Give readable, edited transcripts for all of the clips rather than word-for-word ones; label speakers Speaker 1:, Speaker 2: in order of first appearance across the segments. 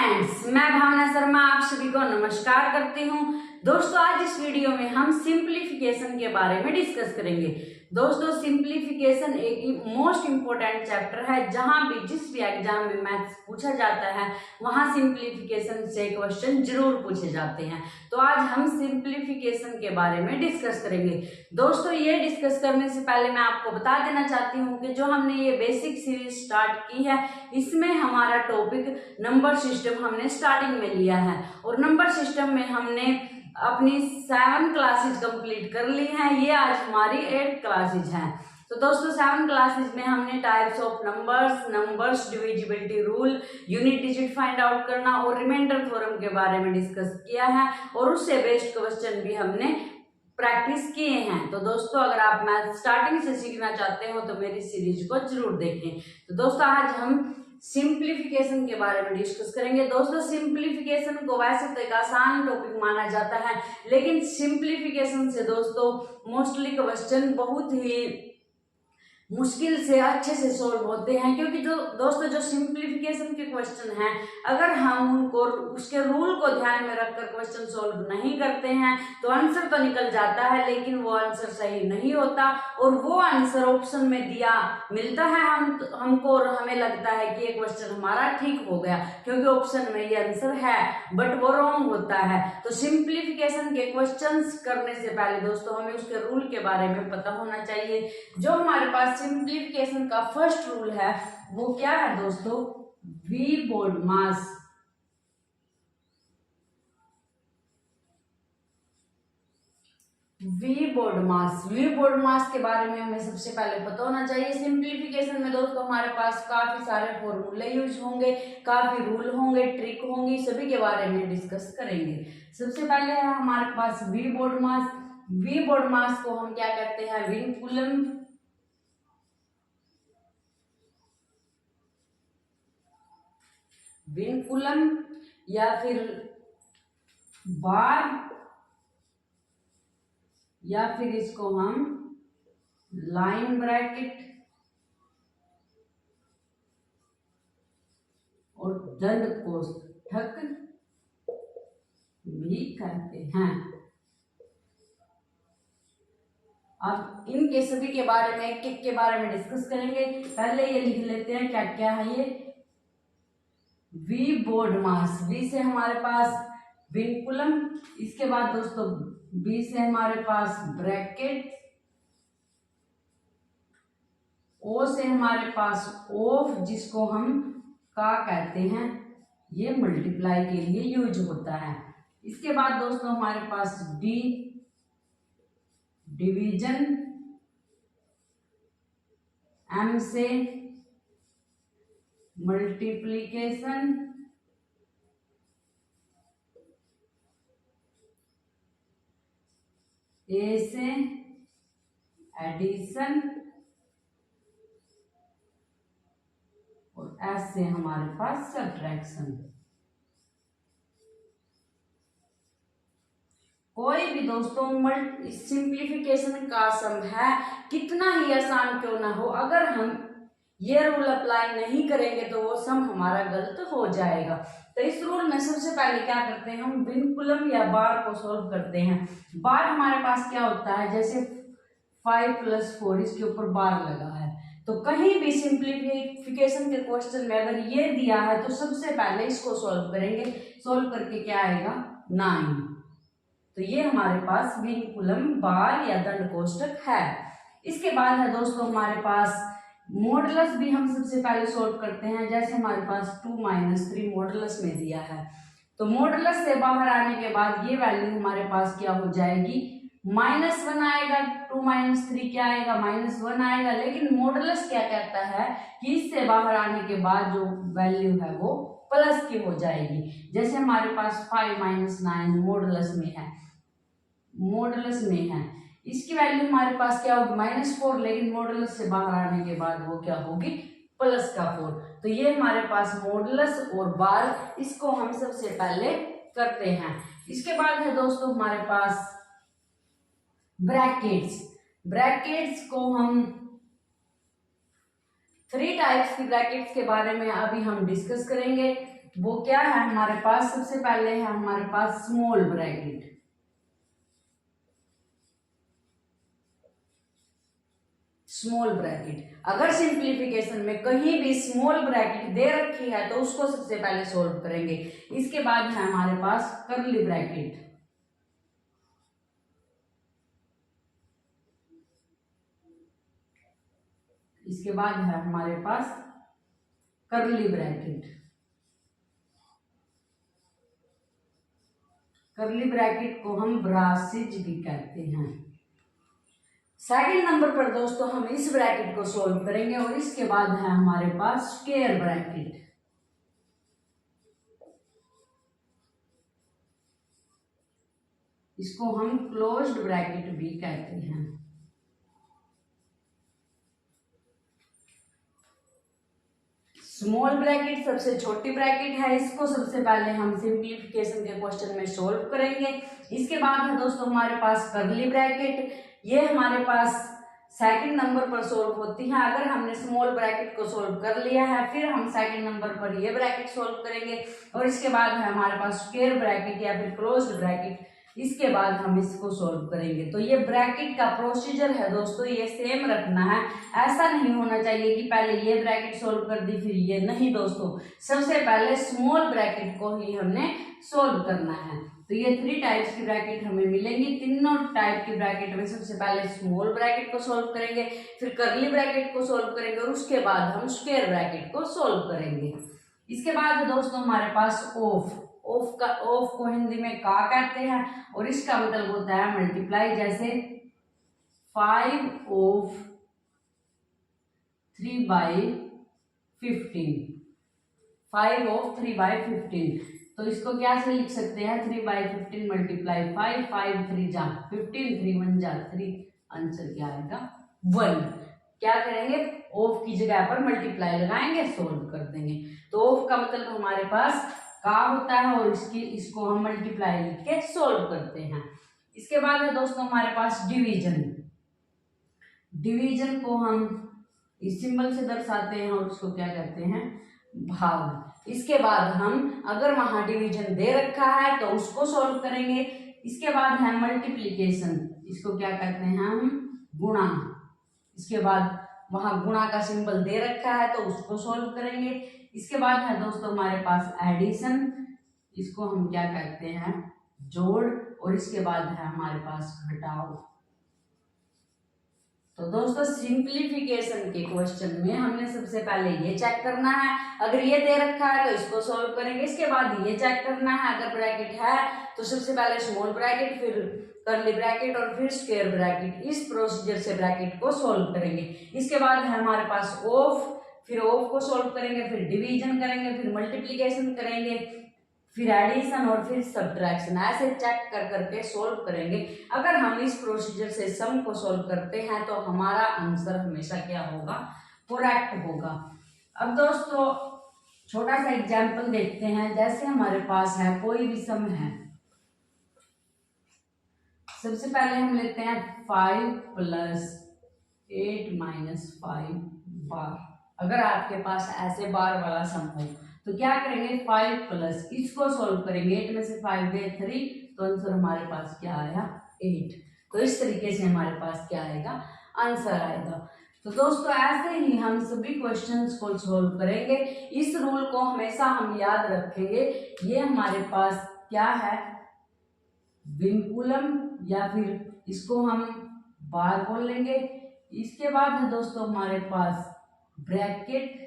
Speaker 1: Friends, मैं भावना शर्मा आप सभी को नमस्कार करती हूँ। दोस्तों, आज इस वीडियो में हम सिंप्लीफिकेशन के बारे में डिस्कस करेंगे। दोस्तों, सिंप्लीफिकेशन एक मोस्ट इम्पोर्टेंट चैप्टर है। जहां भी जिस भी एग्जाम में मैथ्स पूछा जाता है वहां सिंप्लीफिकेशन से क्वेश्चन जरूर पूछे जाते हैं। तो आज हम सिंप्लीफिकेशन के बारे में डिस्कस करेंगे। दोस्तों, ये डिस्कस करने से पहले मैं आपको बता देना चाहती हूँ कि जो हमने ये बेसिक सीरीज स्टार्ट की है, इसमें हमारा टॉपिक नंबर सिस्टम हमने स्टार्टिंग में लिया है और नंबर सिस्टम में हमने अपनी 7 क्लासेज कंप्लीट कर ली हैं। ये आज हमारी 8 क्लासेज हैं। तो दोस्तों, 7 क्लासेज में हमने types of numbers, divisibility rule, unit digit find out करना और रिमाइंडर थ्योरम के बारे में डिस्कस किया है और उससे बेस्ड क्वेश्चन भी हमने प्रैक्टिस किए हैं। तो दोस्तों, अगर आप मैथ स्टार्टिंग से सीखना चाहते हो तो मेरी सीरीज को जरूर देखें। तो दोस्तों, आज हम सिंप्लीफिकेशन के बारे में डिस्कस करेंगे। दोस्तों, सिंप्लीफिकेशन को वैसे तो एक आसान टॉपिक माना जाता है, लेकिन सिंप्लीफिकेशन से दोस्तों मोस्टली क्वेश्चन बहुत ही मुश्किल से अच्छे से सॉल्व होते हैं। क्योंकि दोस्तों जो सिंप्लीफिकेशन के क्वेश्चन हैं, अगर हम उनको उसके रूल को ध्यान में रखकर क्वेश्चन सॉल्व नहीं करते हैं तो आंसर तो निकल जाता है, लेकिन वो आंसर सही नहीं होता और वो आंसर ऑप्शन में दिया मिलता है हमको और हमें लगता है कि ये क्वेश्चन हमारा ठीक हो गया क्योंकि ऑप्शन में ये आंसर है, बट वो रॉन्ग होता है। तो सिंप्लीफिकेशन के क्वेश्चंस करने से पहले दोस्तों हमें उसके रूल के बारे में पता होना चाहिए। जो हमारे पास सिंप्लीफिकेशन का फर्स्ट रूल है वो क्या है दोस्तों? V BODMAS. V BODMAS के बारे में हमें सबसे पहले पता होना चाहिए। सिंप्लीफिकेशन में दोस्तों हमारे पास काफी सारे फॉर्मूले यूज होंगे, काफी रूल होंगे, ट्रिक होंगी, सभी के बारे में डिस्कस करेंगे। सबसे पहले है हमारे पास V BODMAS. V BODMAS को हम क्या कहते हैं? विनकुलम या फिर बार, या फिर इसको हम लाइन ब्रैकेट और दंड कोष्ठक भी कहते हैं। अब इनके सभी के बारे में एक के बारे में डिस्कस करेंगे। पहले ये लिख लेते हैं क्या क्या है ये वी बोर्ड मास। वी से हमारे पास विनकुलम, इसके बाद दोस्तों बी से हमारे पास ब्रैकेट, ओ से हमारे पास ऑफ जिसको हम का कहते हैं, ये मल्टीप्लाई के लिए यूज होता है। इसके बाद दोस्तों हमारे पास डी डिवीजन, एम से मल्टीप्लिकेशन, ए से एडिशन और एस से हमारे पास सब्ट्रैक्शन। कोई भी दोस्तों सिंप्लीफिकेशन का सम है, कितना ही आसान क्यों ना हो, अगर हम ये रूल अप्लाई नहीं करेंगे तो वो सम हमारा गलत हो जाएगा। तो इस रूल में सबसे पहले क्या करते हैं, हम विनकुलम या बार को सॉल्व करते हैं। बार हमारे पास क्या होता है, जैसे 5 + 4 इसके ऊपर बार लगा है, तो कहीं भी सिंप्लीफिकेशन के क्वेश्चन में अगर ये दिया है तो सबसे पहले इसको सॉल्व करेंगे। सॉल्व करके क्या आएगा? 9। तो ये हमारे पास विनकुलम, बार या दंड कोष्ठक है। इसके बाद है दोस्तों हमारे पास मॉडुलस भी हम सबसे पहले सॉल्व करते हैं। जैसे हमारे पास 2 - 3 मॉडुलस में दिया है, तो मॉडुलस से बाहर आने के बाद ये वैल्यू हमारे पास क्या हो जाएगी? -1 आएगा। 2 - 3 क्या आएगा? -1 आएगा। लेकिन मॉडुलस क्या कहता है कि इससे बाहर आने के बाद जो वैल्यू है वो प्लस की हो जाएगी। जैसे हमारे पास 5 - 9 मॉडुलस में है, इसकी वैल्यू हमारे पास क्या होगी? -4, लेकिन मॉडुलस से बाहर आने के बाद वो क्या होगी? +4। तो ये हमारे पास मॉडुलस और बार, इसको हम सबसे पहले करते हैं। इसके बाद है दोस्तों हमारे पास ब्रैकेट्स को हम 3 टाइप्स की ब्रैकेट्स के बारे में अभी हम डिस्कस करेंगे। वो क्या है हमारे पास, सबसे पहले है हमारे पास स्मॉल ब्रैकेट। स्मॉल ब्रैकेट, अगर सिंप्लीफिकेशन में कहीं भी स्मॉल ब्रैकेट दे रखी है तो उसको सबसे पहले सोल्व करेंगे। इसके बाद है हमारे पास कर्ली ब्रैकेट। इसके बाद है हमारे पास कर्ली ब्रैकेट। कर्ली ब्रैकेट को हम ब्रासेज भी कहते हैं। सेकंड नंबर पर दोस्तों हम इस ब्रैकेट को सोल्व करेंगे और इसके बाद है हमारे पास स्क्वायर ब्रैकेट। इसको हम क्लोज्ड ब्रैकेट भी कहते हैं। स्मॉल ब्रैकेट सबसे छोटी ब्रैकेट है, इसको सबसे पहले हम सिंप्लीफिकेशन के क्वेश्चन में सोल्व करेंगे। इसके बाद है दोस्तों हमारे पास कर्ली ब्रैकेट, ये हमारे पास सेकंड नंबर पर सोल्व होती है। अगर हमने स्मॉल ब्रैकेट को सोल्व कर लिया है फिर हम सेकंड नंबर पर ये ब्रैकेट सोल्व करेंगे और इसके बाद है हमारे पास स्क्वायर ब्रैकेट या फिर क्लोज्ड ब्रैकेट, इसके बाद हम इसको सोल्व करेंगे। तो ये ब्रैकेट का प्रोसीजर है दोस्तों, ये सेम रखना है। ऐसा नहीं होना चाहिए कि पहले ये ब्रैकेट सोल्व कर दी फिर ये, नहीं दोस्तों, सबसे पहले स्मॉल ब्रैकेट को ही हमने सोल्व करना है। तो ये 3 टाइप्स की ब्रैकेट हमें मिलेंगी। तीनों टाइप की ब्रैकेट में सबसे पहले स्मॉल ब्रैकेट को सोल्व करेंगे, फिर कर्ली ब्रैकेट को सोल्व करेंगे और उसके बाद हम स्क्वायर ब्रैकेट को सोल्व करेंगे। इसके बाद दोस्तों हमारे पास ऑफ को हिंदी में का कहते हैं और इसका मतलब होता है मल्टीप्लाई। जैसे 5 ऑफ 3/15, 5 ऑफ 3/15, तो इसको क्या से लिख सकते हैं, 3/15 मल्टीप्लाई 5, 5 3 जा 15, 3 1 जा 3, आंसर क्या आएगा 1। क्या करेंगे, ऑफ की जगह पर मल्टीप्लाई लगाएंगे, सोल्व कर देंगे। तो ऑफ का मतलब हमारे पास का होता है और इसको हम मल्टीप्लाई लिख के सोल्व करते हैं। इसके बाद है दोस्तों हमारे पास डिवीजन। डिवीजन को हम इस सिंबल से दर्शाते हैं और उसको क्या कहते हैं, भाग। इसके बाद हम अगर वहां डिवीजन दे रखा है तो उसको सोल्व करेंगे। इसके बाद है मल्टीप्लिकेशन, इसको क्या कहते हैं हम, गुणा। इसके बाद वहां गुणा का सिंबल दे रखा है तो उसको सोल्व करेंगे। इसके बाद है दोस्तों हमारे पास एडिशन, इसको हम क्या कहते हैं, जोड़। और इसके बाद है हमारे पास घटाव। तो दोस्तों सिंप्लीफिकेशन के क्वेश्चन में हमने सबसे पहले ये चेक करना है, अगर ये दे रखा है तो इसको सॉल्व करेंगे। इसके बाद ये चेक करना है, अगर ब्रैकेट है तो सबसे पहले स्मॉल ब्रैकेट, फिर कर्ली ब्रैकेट और फिर स्क्वायर ब्रैकेट। इस प्रोसीजर से ब्रैकेट को सॉल्व करेंगे। इसके बाद है हमारे पास ऑफ, फिर ऑफ को सॉल्व करेंगे, फिर डिवीजन करेंगे, फिर मल्टीप्लिकेशन करेंगे, फिर एडिशन और फिर सब्ट्रैक्शन। ऐसे चेक कर करके सोल्व करेंगे। अगर हम इस प्रोसीजर से सम को सोल्व करते हैं तो हमारा आंसर हमेशा क्या होगा, करेक्ट होगा। अब दोस्तों छोटा सा एग्जांपल देखते हैं। जैसे हमारे पास है कोई भी सम है, सबसे पहले हम लेते हैं 5 + 8 - 5 बार। अगर आपके पास ऐसे बार वाला सम हो तो क्या करेंगे, 5 प्लस इसको सोल्व करेंगे, 8 में से 5 गए 3, तो आंसर हमारे पास क्या आया 8। तो इस तरीके से हमारे पास क्या आएगा, आंसर आएगा। तो दोस्तों ऐसे ही हम सभी क्वेश्चंस को सोल्व करेंगे। इस रूल को हमेशा हम याद रखेंगे। ये हमारे पास क्या है, विंकुलम, या फिर इसको हम बार बोल लेंगे। इसके बाद है दोस्तों हमारे पास ब्रैकेट,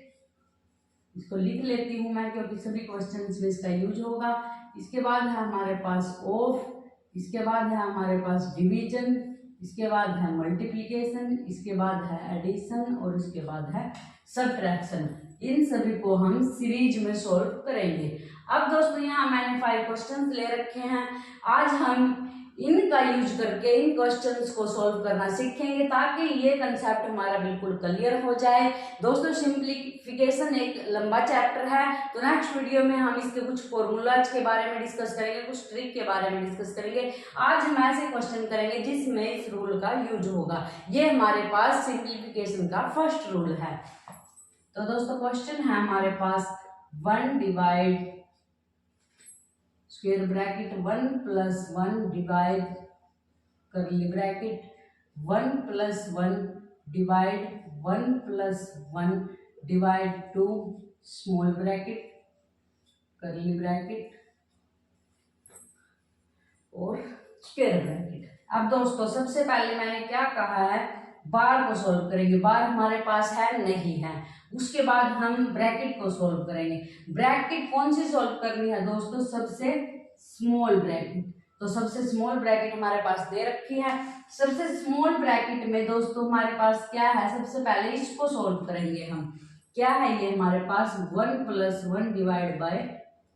Speaker 1: इसको लिख लेती हूं मैं क्योंकि सभी क्वेश्चंस में इसका यूज होगा। इसके बाद है हमारे पास ऑफ, इसके बाद है हमारे पास डिवीजन, इसके बाद है मल्टीप्लिकेशन, इसके बाद है एडिशन और इसके बाद है सब्ट्रैक्शन। इन सभी को हम सीरीज में सॉल्व करेंगे। अब दोस्तों यहाँ मैंने 5 क्वेश्चंस ले रखे हैं। आज हम इनका यूज करके इन क्वेश्चंस को सॉल्व करना सीखेंगे ताकि ये कंसेप्ट हमारा बिल्कुल क्लियर हो जाए। दोस्तों सिंप्लीफिकेशन एक लंबा चैप्टर है, तो नेक्स्ट वीडियो में हम इसके कुछ फॉर्मूलाज के बारे में डिस्कस करेंगे, कुछ ट्रिक के बारे में डिस्कस करेंगे। आज हम ऐसे क्वेश्चन करेंगे जिसमें इस रूल का यूज होगा। ये हमारे पास सिंप्लीफिकेशन का फर्स्ट रूल है। तो दोस्तों क्वेश्चन है हमारे पास 1/(x square bracket 1 plus 1 divide करली bracket 1 plus 1 divide 1 plus 1 divide 2 small bracket करली ब्रैकेट और स्क्वायर ब्रैकेट। अब दोस्तों सबसे पहले मैंने क्या कहा है, बार को सॉल्व करेंगे। बार हमारे पास है नहीं है, उसके बाद हम ब्रैकेट को सॉल्व करेंगे। ब्रैकेट कौन सी सॉल्व करनी है दोस्तों, सबसे स्मॉल ब्रैकेट। तो सबसे स्मॉल ब्रैकेट हमारे पास दे रखी है। सबसे स्मॉल ब्रैकेट में दोस्तों हमारे पास क्या है, सबसे पहले इसको सॉल्व करेंगे हम। क्या है ये हमारे पास 1 प्लस 1 डिवाइड बाय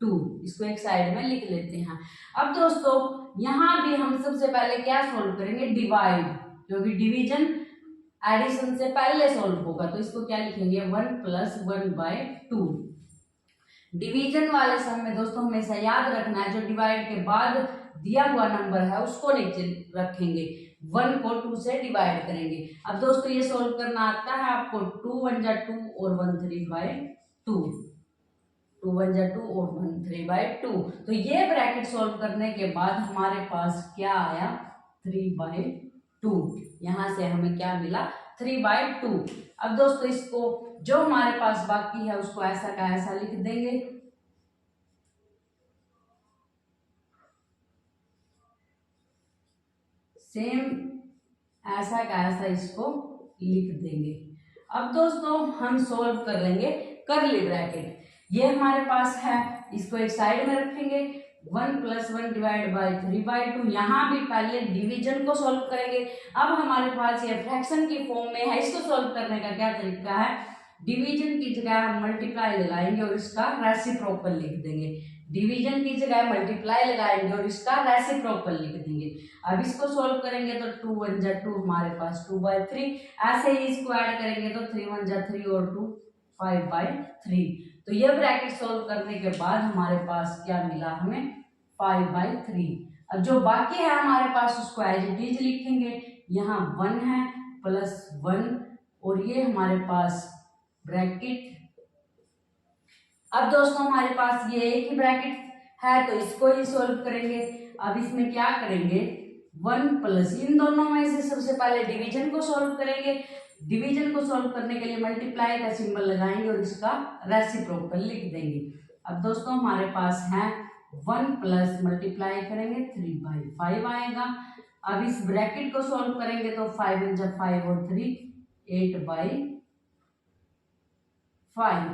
Speaker 1: 2, इसको एक साइड में लिख लेते हैं। अब दोस्तों यहाँ भी हम सबसे पहले क्या सॉल्व करेंगे, डिवाइड, क्योंकि डिवीजन एडिशन से पहले सॉल्व होगा। तो इसको क्या लिखेंगे, 1 प्लस 1 बाय 2। डिवीजन वाले सम में दोस्तों हमेशा याद रखना है, जो डिवाइड के बाद दिया हुआ नंबर है उसको नीचे रखेंगे, 1 को 2 से डिवाइड करेंगे। अब दोस्तों ये सॉल्व करना आता है आपको, 2 1 जा 2 और 1 3 बाय 2, 2 1 जा 2 और 1 3 बाय 2। तो ये ब्रैकेट सॉल्व करने के बाद हमारे पास क्या आया, 3 बाय 2। यहाँ से हमें क्या मिला, 3 बाय 2। अब दोस्तों इसको जो हमारे पास बाकी है उसको ऐसा का ऐसा लिख देंगे। सेम ऐसा का ऐसा इसको लिख देंगे। अब दोस्तों हम सॉल्व कर लेंगे करली ब्रैकेट। ये हमारे पास है, इसको एक साइड में रखेंगे। 1 प्लस 1 डिवाइड बाय 3 बाय 2। यहाँ भी पहले डिवीजन को सॉल्व करेंगे। अब हमारे पास ये फ्रैक्शन की फॉर्म में है, इसको सॉल्व करने का क्या तरीका है, डिवीजन की जगह हम मल्टीप्लाई लगाएंगे और इसका रेसिप्रोकल लिख देंगे। डिवीजन की जगह मल्टीप्लाई लगाएंगे और इसका रेसिप्रोकल लिख देंगे। अब इसको सॉल्व करेंगे तो 2 1 जा 2 हमारे पास 2 बाय 3। ऐसे ही इसको ऐड करेंगे तो 3 1 जा 3 और 2 5 बाय 3। तो ये ब्रैकेट सॉल्व करने के बाद हमारे पास क्या मिला, हमें 5 बाय 3। अब जो बाकी है हमारे पास उसको एज इट इज लिखेंगे। यहाँ 1 है प्लस 1 और ये हमारे पास ब्रैकेट। अब दोस्तों हमारे पास ये एक ही ब्रैकेट है तो इसको ही सॉल्व करेंगे। अब इसमें क्या करेंगे, 1 प्लस, इन दोनों में से सबसे पहले डिवीजन को सॉल्व करेंगे। डिवीजन को सॉल्व करने के लिए मल्टीप्लाई का सिंबल लगाएंगे और इसका रेसिप्रोकल लिख देंगे। अब दोस्तों हमारे पास है 1 प्लस मल्टीप्लाई करेंगे 3 बाई 5 आएगा। अब इस ब्रैकेट को सॉल्व करेंगे तो 5 इन जा 5 और 3 8 बाई 5,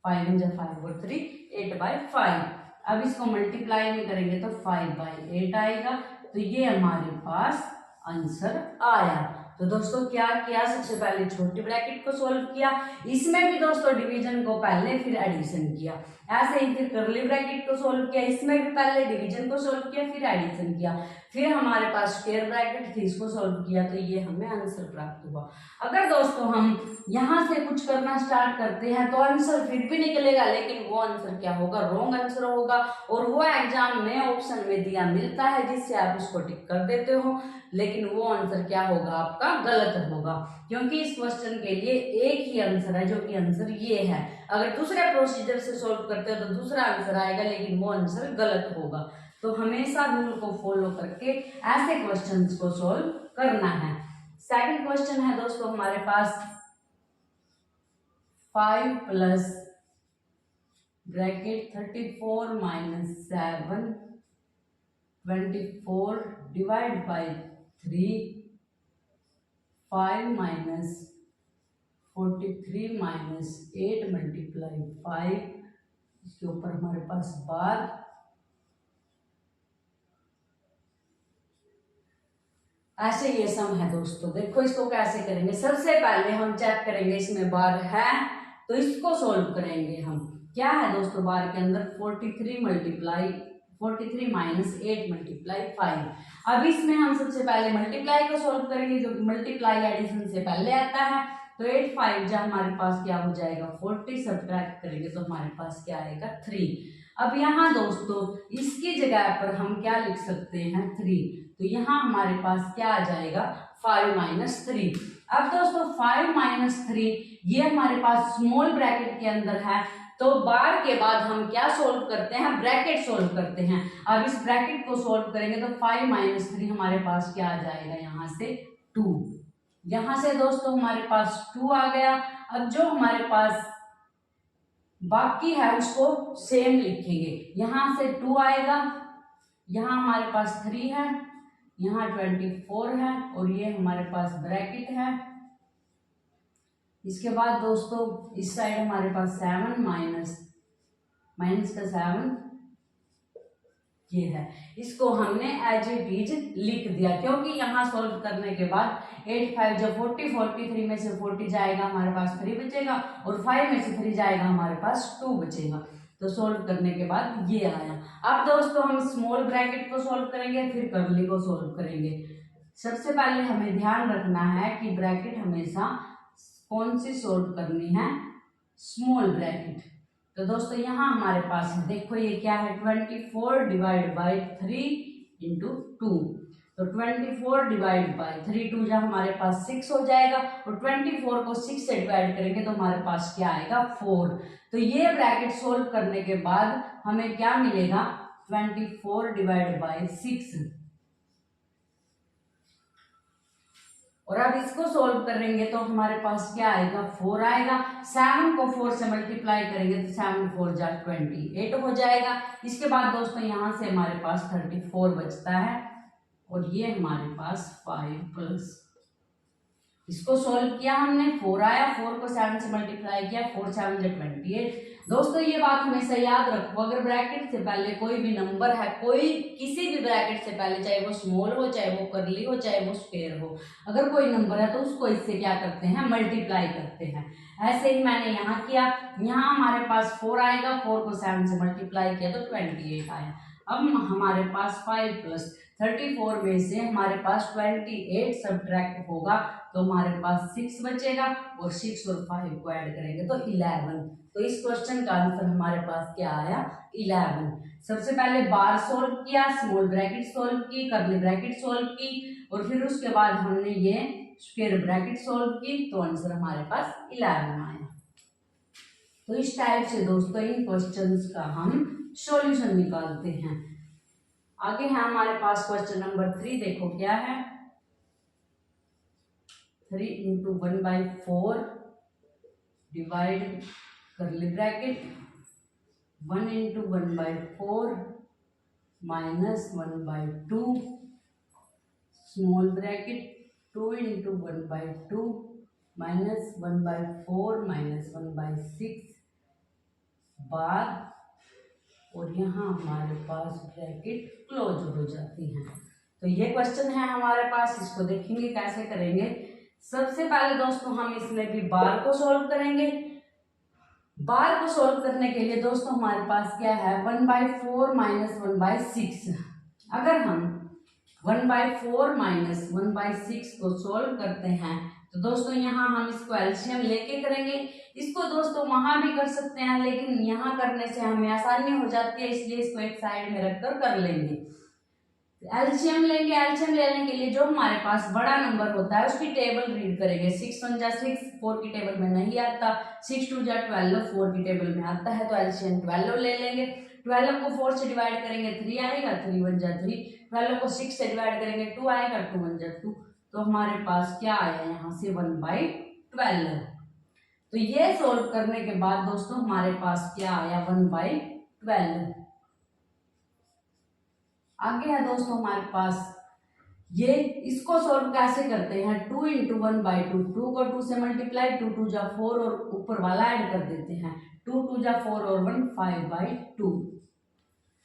Speaker 1: 5 इन जा 5 और 3 8 बाई 5। अब इसको मल्टीप्लाई में करेंगे तो 5 बाई 8 आएगा। तो ये हमारे पास आंसर आया। तो दोस्तों क्या किया, सबसे पहले छोटी ब्रैकेट को सॉल्व किया, इसमें भी दोस्तों डिवीजन को पहले फिर एडिशन किया। ऐसे ही फिर कर्ली ब्रैकेट को सॉल्व किया, इसमें भी पहले डिवीजन को सॉल्व किया फिर एडिशन किया। फिर हमारे पास स्क्वायर ब्रैकेट थी, इसको सॉल्व किया तो ये हमें आंसर प्राप्त हुआ। अगर दोस्तों हम यहाँ से कुछ करना स्टार्ट करते हैं तो आंसर फिर भी निकलेगा, लेकिन वो आंसर क्या होगा, रॉन्ग आंसर होगा। और वो एग्जाम में ऑप्शन में दिया मिलता है जिससे आप उसको टिक कर देते हो, लेकिन वो आंसर क्या होगा, आपका गलत होगा। क्योंकि इस क्वेश्चन के लिए एक ही आंसर है, जो कि आंसर ये है। अगर दूसरे प्रोसीजर से सॉल्व करते हो तो दूसरा आंसर आएगा, लेकिन वो आंसर गलत होगा। तो हमेशा रूल को फॉलो करके ऐसे क्वेश्चंस को सॉल्व करना है। सेकंड क्वेश्चन है दोस्तों हमारे पास 5 plus bracket 34 minus 7 24 divide by 3 5 minus 43 minus 8 multiply 5। इसके ऊपर हमारे पास बार, ऐसे ये सम है दोस्तों। देखो इसको कैसे करेंगे, सबसे पहले हम चेक करेंगे इसमें बार है तो इसको सॉल्व करेंगे हम। क्या है दोस्तों बार के अंदर 43 माइनस 8 मल्टीप्लाई 5। अब इसमें हम सबसे पहले मल्टीप्लाई को सॉल्व करेंगे, जो कि मल्टीप्लाई एडिशन से पहले आता है। तो 8 5 जब हमारे पास क्या हो जाएगा 40, सब्ट्रैक्ट करेंगे तो हमारे पास क्या आएगा 3। अब यहाँ दोस्तों इसकी जगह पर हम क्या लिख सकते हैं 3, तो यहाँ हमारे पास क्या आ जाएगा 5 माइनस 3। अब दोस्तों 5 माइनस 3 ये हमारे पास स्मॉल ब्रैकेट के अंदर है, तो बार के बाद हम क्या सोल्व करते हैं, ब्रैकेट सोल्व करते हैं। अब इस ब्रैकेट को सोल्व करेंगे तो 5 - 3 हमारे पास क्या आ जाएगा, यहाँ से 2। यहाँ से दोस्तों हमारे पास 2 आ गया। अब जो हमारे पास बाकी है उसको सेम लिखेंगे। यहाँ से 2 आएगा, यहाँ हमारे पास 3 है, यहाँ 24 है और ये हमारे पास ब्रैकेट है। इसके बाद दोस्तों इस साइड हमारे पास 7 माइनस का 7 ये है। इसको हमने एज इट इज लिख दिया, क्योंकि यहाँ सॉल्व करने के बाद 8 5 जब 40, 43 में से 40 जाएगा हमारे पास 3 बचेगा और 5 में से 3 जाएगा हमारे पास 2 बचेगा। तो सॉल्व करने के बाद ये आया। अब दोस्तों हम स्मॉल ब्रैकेट को सॉल्व करेंगे, फिर कर्ली को सॉल्व करेंगे। सबसे पहले हमें ध्यान रखना है कि ब्रैकेट हमेशा कौन सी सॉल्व करनी है, स्मॉल ब्रैकेट। तो दोस्तों यहाँ हमारे पास है, देखो ये क्या है, 24 डिवाइड बाई 3 इंटू 2। तो 24 डिवाइड बाई 3, 2 जा हमारे पास 6 हो जाएगा और 24 को 6 से डिवाइड करेंगे तो हमारे पास क्या आएगा, 4। तो ये ब्रैकेट सोल्व करने के बाद हमें क्या मिलेगा, 24 डिवाइड बाई 6। और अब इसको सोल्व करेंगे तो हमारे पास क्या आएगा, 4 आएगा। 7 को 4 से मल्टीप्लाई करेंगे तो 7 4 जा 28 हो जाएगा। इसके बाद दोस्तों यहाँ से हमारे पास 34 बचता है और ये हमारे पास 5 प्लस, इसको सोल्व किया हमने, 4 आया, 4 को 7 से मल्टीप्लाई किया, 4 7 जा 28। दोस्तों ये बात हमेशा याद रखो, अगर ब्रैकेट से पहले कोई भी नंबर है, कोई किसी भी ब्रैकेट से पहले, चाहे वो स्मॉल हो, चाहे वो कर्ली हो, चाहे वो स्क्वायर हो, अगर कोई नंबर है तो उसको इससे क्या करते हैं, मल्टीप्लाई करते हैं। ऐसे ही मैंने यहाँ किया, यहाँ हमारे पास 4 आएगा, 4 को 7 से मल्टीप्लाई किया तो 28 आया। अब हमारे पास 5 प्लस 34 में से हमारे पास 28 सब्ट्रैक्ट होगा तो हमारे पास 6 बचेगा और 6 और 5 को ऐड करेंगे तो 11। तो इस क्वेश्चन का आंसर हमारे पास क्या आया, 11। सबसे पहले बार सोल्व किया, स्मॉल ब्रैकेट सोल्व की, कर्ली ब्रैकेट सोल्व की और फिर उसके बाद हमने ये स्क्वायर ब्रैकेट सोल्व की तो आंसर हमारे पास 11 आया। तो इस टाइप से दोस्तों इन क्वेश्चंस का हम सॉल्यूशन निकालते हैं। आगे है हमारे पास क्वेश्चन नंबर 3, देखो क्या है, 3 into 1/4 divide curly bracket 1 into 1/4 minus 1/2 small bracket 2 into 1/2 minus 1/4 minus 1/6 बार, और यहाँ हमारे पास ब्रैकेट क्लोज हो जाती है। तो ये क्वेश्चन है हमारे पास, इसको देखेंगे कैसे करेंगे। सबसे पहले दोस्तों हम इसमें भी बार को सॉल्व करेंगे। बार को सॉल्व करने के लिए दोस्तों हमारे पास क्या है, 1/4 माइनस 1/6। अगर हम 1/4 माइनस 1/6 को सॉल्व करते हैं तो दोस्तों यहाँ हम इसको एलसीएम लेके करेंगे। इसको दोस्तों वहां भी कर सकते हैं, लेकिन यहाँ करने से हमें आसानी हो जाती है, इसलिए इसको एक साइड में रखकर कर लेंगे। एलसीएम लेंगे, एलसीएम लेने के लिए जो हमारे पास बड़ा नंबर होता है उसकी टेबल रीड करेंगे। 6 1 जा 6, 4 की टेबल में नहीं आता, 6 2 जा 12, 4 की टेबल में आता है, तो एलसीएम 12 ले लेंगे। 12 को 4 से डिवाइड करेंगे 3 आएगा, 3 1 जा 3, 12 को 6 से डिवाइड करेंगे 2 आएगा, 2 1 जा 2। तो हमारे पास क्या आया यहाँ से 1/12। तो ये सोल्व करने के बाद दोस्तों हमारे पास क्या आया, 1/12। आगे है दोस्तों हमारे पास ये, इसको सोल्व कैसे करते हैं, 2 इंटू 1/2, 2 को 2 से मल्टीप्लाई, 2 2 जा 4 और ऊपर वाला ऐड कर देते हैं, 2 2 जा 4 और 1 5/2।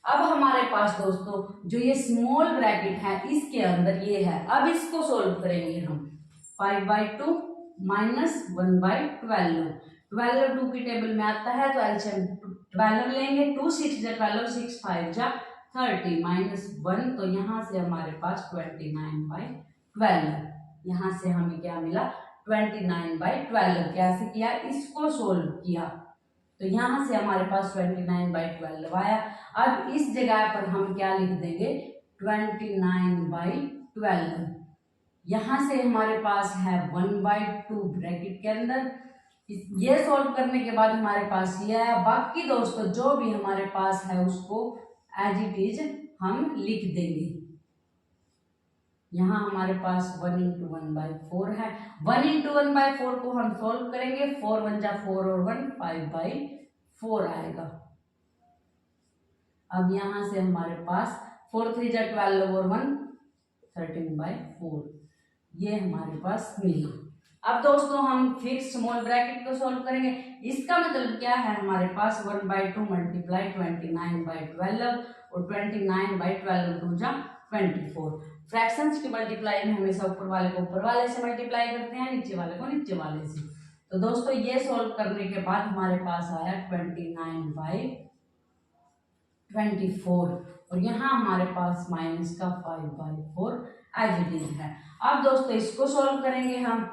Speaker 1: अब हमारे पास दोस्तों जो ये स्मॉल ब्रैकेट है इसके अंदर ये है, अब इसको सोल्व करेंगे हम। 5/2 माइनस 1/12, 12 2 की टेबल में आता है तो एलसीएम 12 लेंगे, 2 6 जा 12, 6 5 जा 30 माइनस 1, तो यहाँ से हमारे पास 29/12। यहाँ से हमें क्या मिला, 29/12। कैसे किया, इसको सोल्व किया तो यहाँ से हमारे पास 29/12 आया। अब इस जगह पर हम क्या लिख देंगे, 29/12। यहाँ से हमारे पास है 1/2 ब्रैकेट के अंदर, ये सॉल्व करने के बाद हमारे पास ये है। बाकी दोस्तों जो भी हमारे पास है उसको एज इट इज हम लिख देंगे। यहाँ हमारे पास 1 × 1/4 है। 1 × 1/4 को हम सॉल्व करेंगे। 4 × 1 = 4 और 1 5/4 आएगा। अब यहाँ से हमारे पास 4 × 3 = 12 और 1 13/4 ये हमारे पास मिला। अब दोस्तों हम फिर स्मॉल ब्रैकेट को सॉल्व करेंगे। इसका मतलब क्या है, हमारे पास 1/2 मल्टीप्लाई 29/12 और 29/12 2 × 24। फ्रैक्शंस की मल्टीप्लाई में हमेशा ऊपर वाले को ऊपर वाले से मल्टीप्लाई करते हैं, नीचे वाले को नीचे वाले से। तो दोस्तों ये सॉल्व करने के बाद हमारे पास आया 29/24 और यहाँ हमारे पास माइनस का 5/4 एज इट इज है। अब दोस्तों इसको सॉल्व करेंगे हम।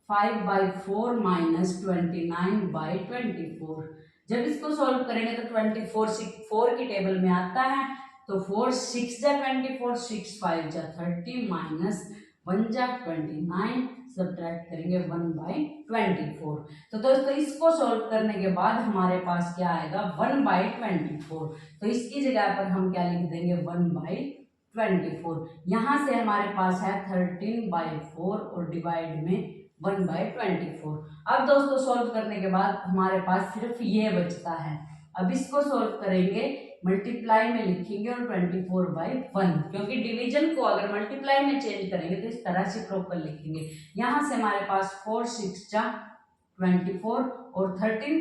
Speaker 1: 5/4 माइनस 29/24। जब इसको सॉल्व करेंगे तो 24 4 की टेबल में आता है। तो 4 6 × 24 6 5 × 30 माइनस 1 × 29 सब्ट्रैक्ट करेंगे 1/24। तो दोस्तों इसको सॉल्व करने के बाद हमारे पास क्या आएगा 1/24। तो इसकी जगह पर हम क्या लिख देंगे 1/24। यहाँ से हमारे पास है 13/4 और डिवाइड में 1/24। अब दोस्तों सॉल्व करने के बाद हमारे पास सिर्फ ये बचता है। अब इसको सॉल्व करेंगे, मल्टीप्लाई में लिखेंगे और 24/1, क्योंकि डिवीजन को अगर मल्टीप्लाई में चेंज करेंगे तो इस तरह से प्रॉपर लिखेंगे। यहाँ से हमारे पास 4 6 × 24 और 13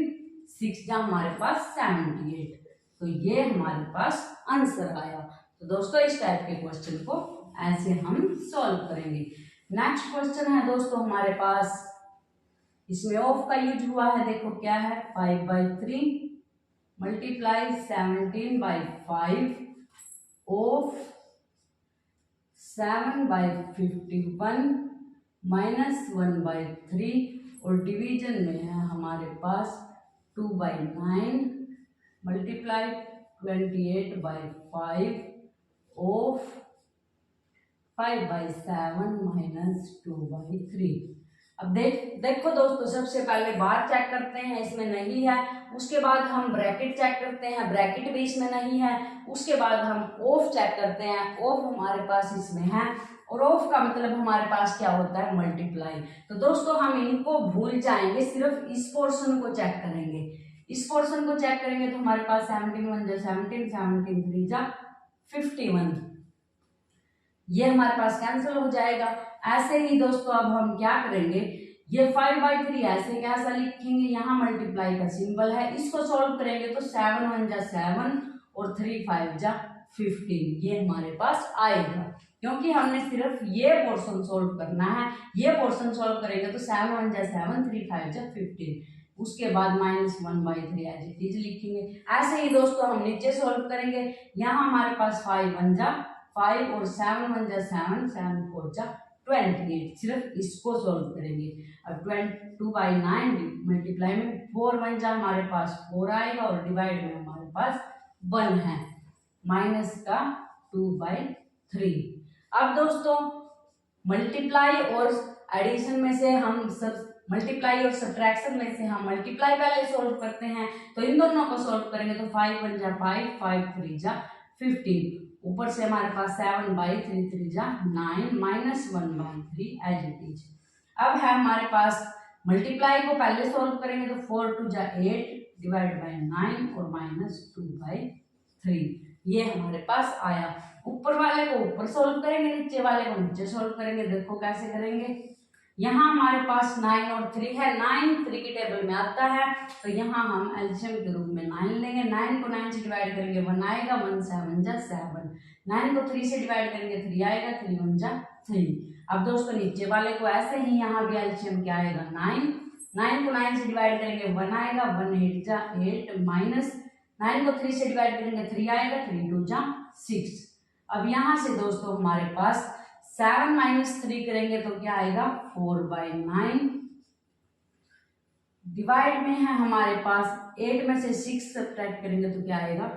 Speaker 1: 6 × हमारे पास 78। तो ये हमारे पास आंसर आया। तो दोस्तों इस टाइप के क्वेश्चन को ऐसे हम सॉल्व करेंगे। नेक्स्ट क्वेश्चन है दोस्तों हमारे पास, इसमें ऑफ का यूज हुआ है। देखो क्या है 5/3 मल्टीप्लाई 17/5 ऑफ 7/51 माइनस 1/3 और डिवीजन में है हमारे पास 2/9 मल्टीप्लाई 28/5 ऑफ 5/7 माइनस 2/3। अब देखो दोस्तों सबसे पहले बार चेक करते हैं, इसमें नहीं है। उसके बाद हम ब्रैकेट चेक करते हैं, ब्रैकेट भी इसमें नहीं है। उसके बाद हम ऑफ चेक करते हैं, ऑफ हमारे पास इसमें है। और ऑफ का मतलब हमारे पास क्या होता है मल्टीप्लाई। तो दोस्तों हम इनको भूल जाएंगे, सिर्फ इस पोर्शन को चेक करेंगे। इस पोर्शन को चेक करेंगे तो हमारे पास 17 1 = 17 17 3 = 51 ये हमारे पास कैंसिल हो जाएगा। ऐसे ही दोस्तों अब हम क्या करेंगे, ये 5/3 ऐसे कैसा लिखेंगे, यहाँ मल्टीप्लाई का सिंबल है। इसको सॉल्व करेंगे तो 7 1 = 7 और 3 5 = 15 ये हमारे पास आएगा, क्योंकि हमने सिर्फ ये पोर्शन सॉल्व करना है। ये पोर्शन सॉल्व करेंगे तो 7 1 = 7 3 5 = 15। उसके बाद माइनस 1/3 एज इट इज लिखेंगे। ऐसे ही दोस्तों हम नीचे सॉल्व करेंगे। यहाँ हमारे पास 5 1 = 5 और 7 1 = 7 7 4 = 28। सिर्फ इसको सॉल्व करेंगे। अब 2/9 मल्टीप्लाई में 4 1 = हमारे पास 4 आएगा और डिवाइड में हमारे पास 1 है, माइनस का 2/3। अब दोस्तों मल्टीप्लाई और एडिशन में से हम सब मल्टीप्लाई और सब्ट्रैक्शन में से हम मल्टीप्लाई पहले सॉल्व करते हैं। तो इन दोनों को सॉल्व करेंगे तो 5 1 = 5 5 3 = 15। ऊपर से हमारे पास 7/3 3 = 9 माइनस 1/3 एज इट इज। अब है हमारे पास मल्टीप्लाई को पहले सॉल्व करेंगे तो 4 2 = 8 डिवाइड बाय 9 और माइनस 2/3 ये हमारे पास आया। ऊपर वाले को ऊपर सॉल्व करेंगे, नीचे वाले को नीचे सॉल्व करेंगे। देखो कैसे करेंगे। यहाँ हमारे पास 9 और 3 है, 9 3 की टेबल में आता है। तो यहाँ हम एलसीएम के रूप में 9 लेंगे। 9 को 9 से डिवाइड करेंगे 1 आएगा, 1 7 = 7। 9 को 3 से डिवाइड करेंगे 3 आएगा, 3 1 = 3। अब दोस्तों नीचे वाले को ऐसे ही यहाँ भी एलसीएम क्या आएगा 9। 9 को 9 से डिवाइड करेंगे 1 आएगा, 1 8 = 8 माइनस 9 को 3 से डिवाइड करेंगे 3 आएगा, 3 2 = 6। अब यहाँ से दोस्तों हमारे पास 7 - 3 करेंगे तो क्या आएगा 4/9 डिवाइड में है हमारे पास 8 में से 6 सब्ट्रैक्ट करेंगे तो क्या आएगा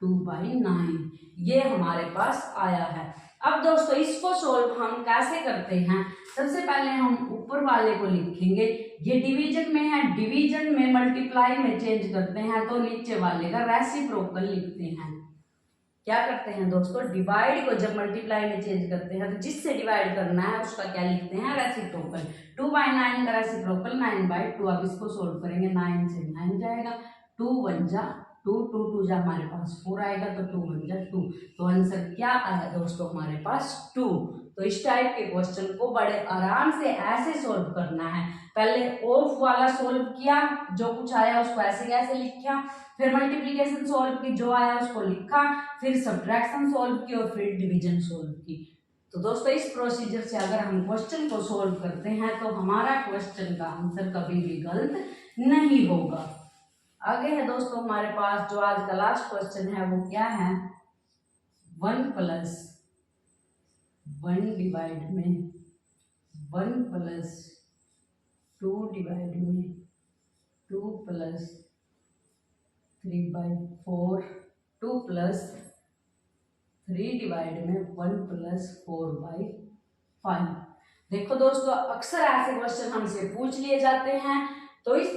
Speaker 1: 2/9 ये हमारे पास आया है। अब दोस्तों इसको सोल्व हम कैसे करते हैं, सबसे पहले हम ऊपर वाले को लिखेंगे, ये डिवीजन में है, डिवीजन में मल्टीप्लाई में चेंज करते हैं तो नीचे वाले का रेसिप्रोकल लिखते हैं। क्या करते हैं दोस्तों, डिवाइड को जब मल्टीप्लाई में चेंज करते हैं तो जिससे डिवाइड करना है उसका क्या लिखते हैं, रेसिप्रोकल। 2/9 का रेसिप्रोकल 9/2। अब इसको सोल्व करेंगे, 9 से 9 जाएगा, 2 1 जा 2, 2 2 जा हमारे पास 4 आएगा, तो 2 1 जा 2। तो आंसर क्या आया दोस्तों हमारे पास 2। तो इस टाइप के क्वेश्चन को बड़े आराम से ऐसे सोल्व करना है। पहले ऑफ वाला सोल्व किया, जो कुछ आया उसको ऐसे कैसे लिखा, फिर मल्टीप्लिकेशन सोल्व की, जो आया उसको लिखा, फिर सब्ट्रैक्शन सोल्व की और फिर डिवीजन सोल्व की। तो दोस्तों इस प्रोसीजर से अगर हम क्वेश्चन को सोल्व करते हैं तो हमारा क्वेश्चन का आंसर कभी भी गलत नहीं होगा। आगे है दोस्तों हमारे पास जो आज का लास्ट क्वेश्चन है वो क्या है, 1 + 1 डिवाइड में 1 + 2 डिवाइड में 2 + 3/4 2 + 3 डिवाइड में 1 + 4/5। देखो दोस्तों अक्सर ऐसे क्वेश्चन हमसे पूछ लिए जाते हैं, तो इस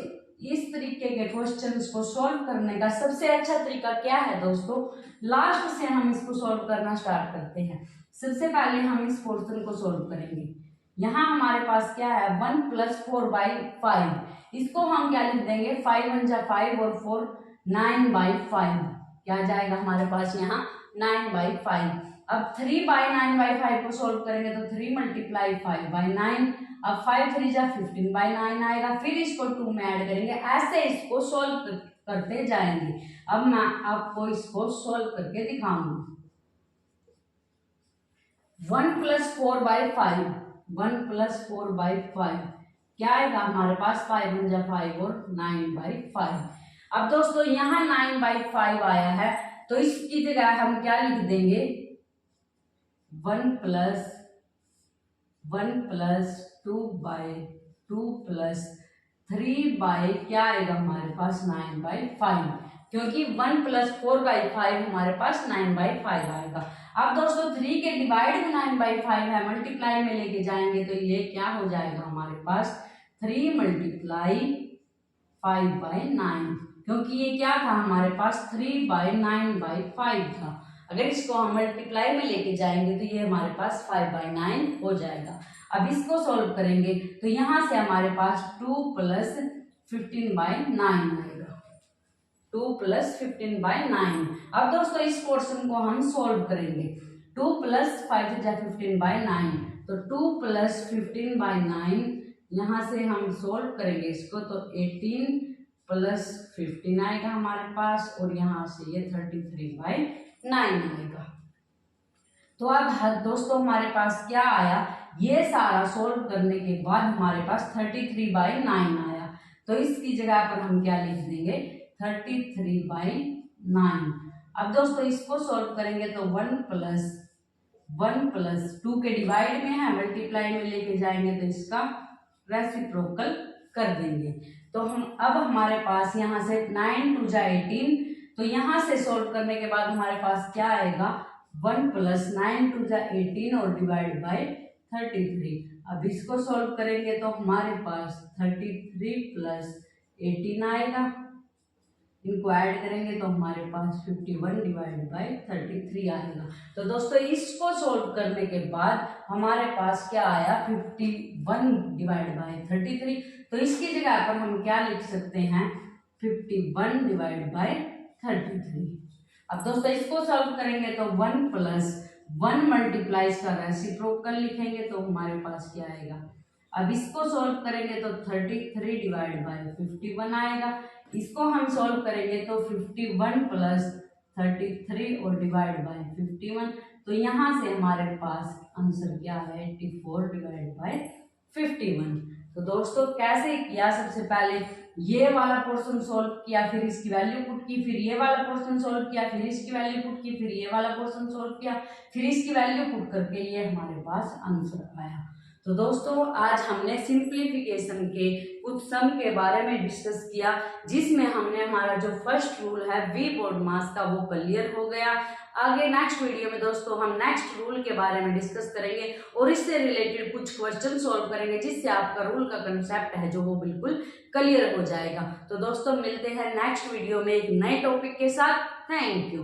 Speaker 1: तरीके के क्वेश्चंस को सॉल्व करने का सबसे अच्छा तरीका क्या है दोस्तों, लास्ट से हम इसको सॉल्व करना स्टार्ट करते हैं। सबसे पहले हम इस पोर्शन को सॉल्व करेंगे। यहाँ हमारे पास क्या है, 1 + 4/5। इसको हम क्या लिख देंगे, 5 1 जा 5 और 4 9/5। क्या जाएगा हमारे पास यहाँ 9/5। अब 3/9/5 को सॉल्व करेंगे तो 3 × 5/9। अब 5 3 जा 15/9 आएगा, फिर इसको 2 में ऐड करेंगे, ऐसे इसको सॉल्व करते जाएंगे। अब मैं आपको इसको सॉल्व करके दिखाऊंगी। 1 + 4/5 1 + 4/5 क्या आएगा हमारे पास, 5 1 जा 5 और 9/5। अब दोस्तों यहाँ 9/5 आया है तो इसकी जगह हम क्या लिख देंगे, 1 + 2/2 + 3 क्या आएगा हमारे पास 9/5, क्योंकि 1 + 4/5 हमारे पास 9/5 आएगा। अब दोस्तों 3 के डिवाइड में 9/5 है, मल्टीप्लाई में लेके जाएंगे तो ये क्या हो जाएगा हमारे पास 3 × 5/9, क्योंकि ये क्या था हमारे पास 3/9/5 था। अगर इसको हम मल्टीप्लाई में लेके जाएंगे तो ये हमारे पास 5/9 हो जाएगा। अब इसको सॉल्व करेंगे तो यहाँ से हमारे पास 2 + 15/9 आएगा, 2 + 15/9। अब दोस्तों इस पोर्शन को हम सॉल्व करेंगे, 2 + 5 जा 15/9, तो 2 + 15/9 यहाँ से हम सॉल्व करेंगे इसको तो 18 + 15 आएगा हमारे पास, और यहाँ से ये 33/9 आएगा। तो अब दोस्तों हमारे पास क्या आया, ये सारा सोल्व करने के बाद हमारे पास 33/9 आया, तो इसकी जगह पर हम क्या लिख देंगे 33/9। अब दोस्तों इसको सोल्व करेंगे तो 1 + 2 के डिवाइड में है, मल्टीप्लाई में लेके जाएंगे तो इसका रेसिप्रोकल कर देंगे। तो अब हमारे पास यहाँ से 9 2 जा 18, तो यहाँ से सोल्व करने के बाद हमारे पास क्या आएगा 1 + 9 2 जा 18 और डिवाइड बाय 33। अब इसको सोल्व करेंगे तो हमारे पास 33 + 18 आएगा, इनको ऐड करेंगे तो हमारे पास 51 डिवाइड बाय 33 आएगा। तो दोस्तों इसको सोल्व करने के बाद हमारे पास क्या आया 51 डिवाइड बाय 33, तो इसकी जगह पर हम क्या लिख सकते हैं 51 डिवाइड बाय 33। अब दोस्तों इसको सॉल्व करेंगे तो 1 + 1 मल्टीप्लाई इसका रेसिप्रोकल लिखेंगे तो हमारे पास क्या आएगा। अब इसको सॉल्व करेंगे तो 33 डिवाइड बाय 51 आएगा, इसको हम सॉल्व करेंगे तो 51 + 33 और डिवाइड बाय 51, तो यहाँ से हमारे पास आंसर क्या है 84 डिवाइड बाय 51। तो दोस्तों कैसे किया, सबसे पहले ये वाला पोर्शन सॉल्व किया, फिर इसकी वैल्यू पुट की, फिर ये वाला पोर्शन सॉल्व किया, फिर इसकी वैल्यू पुट की, फिर ये वाला पोर्शन सॉल्व किया, फिर इसकी वैल्यू पुट करके ये हमारे पास आंसर आया। तो दोस्तों आज हमने सिंप्लीफिकेशन के कुछ सम के बारे में डिस्कस किया, जिसमें हमने हमारा जो फर्स्ट रूल है वी बोर्ड मास का वो क्लियर हो गया। आगे नेक्स्ट वीडियो में दोस्तों हम नेक्स्ट रूल के बारे में डिस्कस करेंगे और इससे रिलेटेड कुछ क्वेश्चन सॉल्व करेंगे, जिससे आपका रूल का कंसेप्ट है जो वो बिल्कुल क्लियर हो जाएगा। तो दोस्तों मिलते हैं नेक्स्ट वीडियो में एक नए टॉपिक के साथ। Thank you.